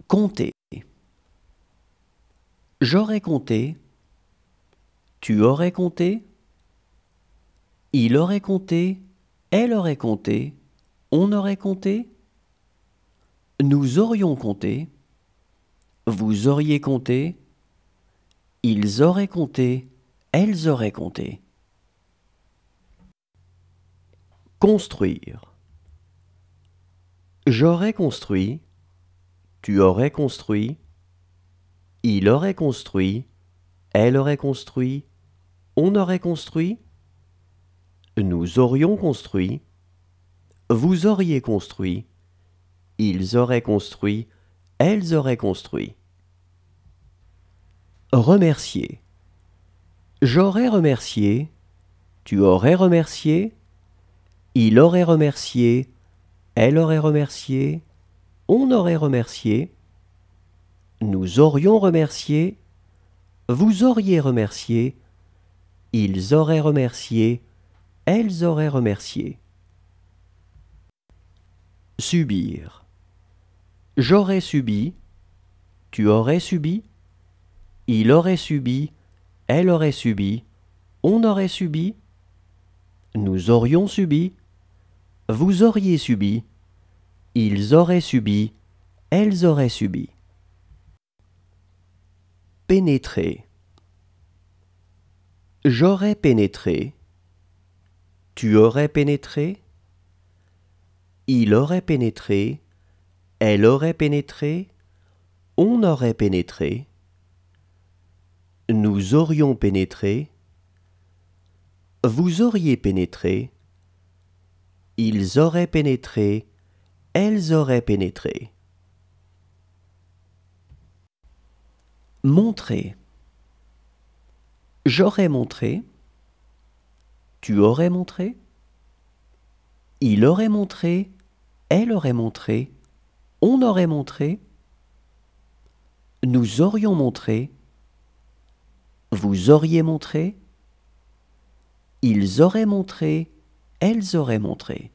Compter. J'aurais compté. Tu aurais compté. Il aurait compté. Elle aurait compté. On aurait compté. Nous aurions compté. Vous auriez compté. Ils auraient compté. Elles auraient compté. Construire. J'aurais construit. Tu aurais construit. Il aurait construit. Elle aurait construit. On aurait construit. Nous aurions construit. Vous auriez construit. Ils auraient construit. Elles auraient construit. Remercier. J'aurais remercié. Tu aurais remercié. Il aurait remercié. Elle aurait remercié. On aurait remercié. Nous aurions remercié. Vous auriez remercié. Ils auraient remercié. Elles auraient remercié. Subir. J'aurais subi. Tu aurais subi. Il aurait subi. Elle aurait subi. On aurait subi. Nous aurions subi. Vous auriez subi. Ils auraient subi. Elles auraient subi. Pénétrer. J'aurais pénétré. Tu aurais pénétré. Il aurait pénétré. Elle aurait pénétré. On aurait pénétré. Nous aurions pénétré. Vous auriez pénétré. Ils auraient pénétré. Elles auraient pénétré. Montrer. J'aurais montré. Tu aurais montré. Il aurait montré. Elle aurait montré. On aurait montré. Nous aurions montré. Vous auriez montré. Ils auraient montré. Elles auraient montré.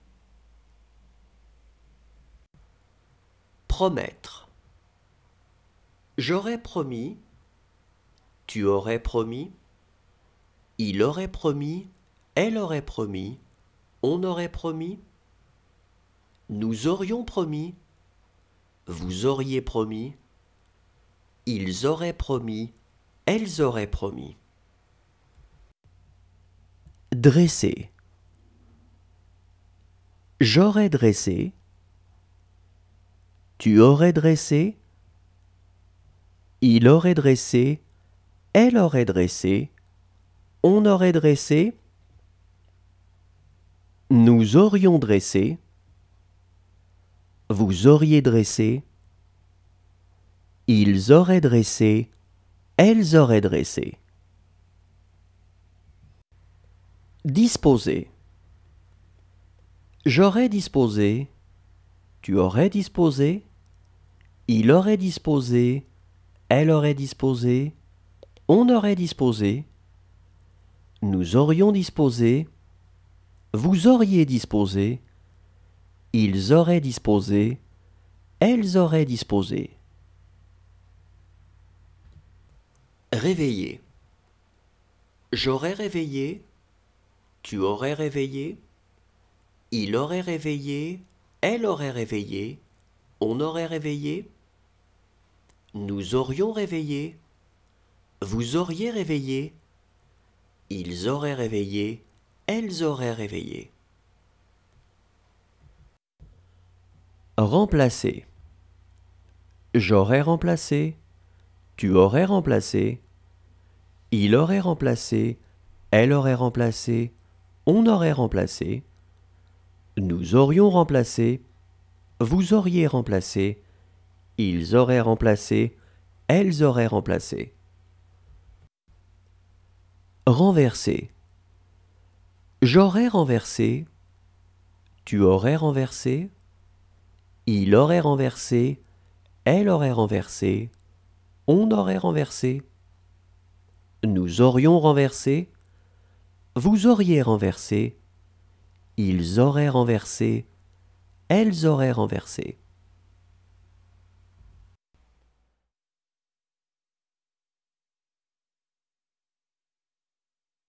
Promettre. J'aurais promis. Tu aurais promis. Il aurait promis. Elle aurait promis. On aurait promis. Nous aurions promis. Vous auriez promis. Ils auraient promis. Elles auraient promis. Dresser. J'aurais dressé. Tu aurais dressé. Il aurait dressé. Elle aurait dressé. On aurait dressé. Nous aurions dressé. Vous auriez dressé. Ils auraient dressé. Elles auraient dressé. Disposer. J'aurais disposé. Tu aurais disposé. Il aurait disposé. Elle aurait disposé. On aurait disposé. Nous aurions disposé. Vous auriez disposé. Ils auraient disposé. Elles auraient disposé. Réveiller. J'aurais réveillé. Tu aurais réveillé. Il aurait réveillé. Elle aurait réveillé. On aurait réveillé. Nous aurions réveillé. Vous auriez réveillé. Ils auraient réveillé. Elles auraient réveillé. Remplacer. J'aurais remplacé. Tu aurais remplacé. Il aurait remplacé. Elle aurait remplacé. On aurait remplacé. Nous aurions remplacé. Vous auriez remplacé. Ils auraient remplacé. Elles auraient remplacé. Renverser. J'aurais renversé. Tu aurais renversé. Il aurait renversé. Elle aurait renversé. On aurait renversé. Nous aurions renversé. Vous auriez renversé. Ils auraient renversé. Elles auraient renversé.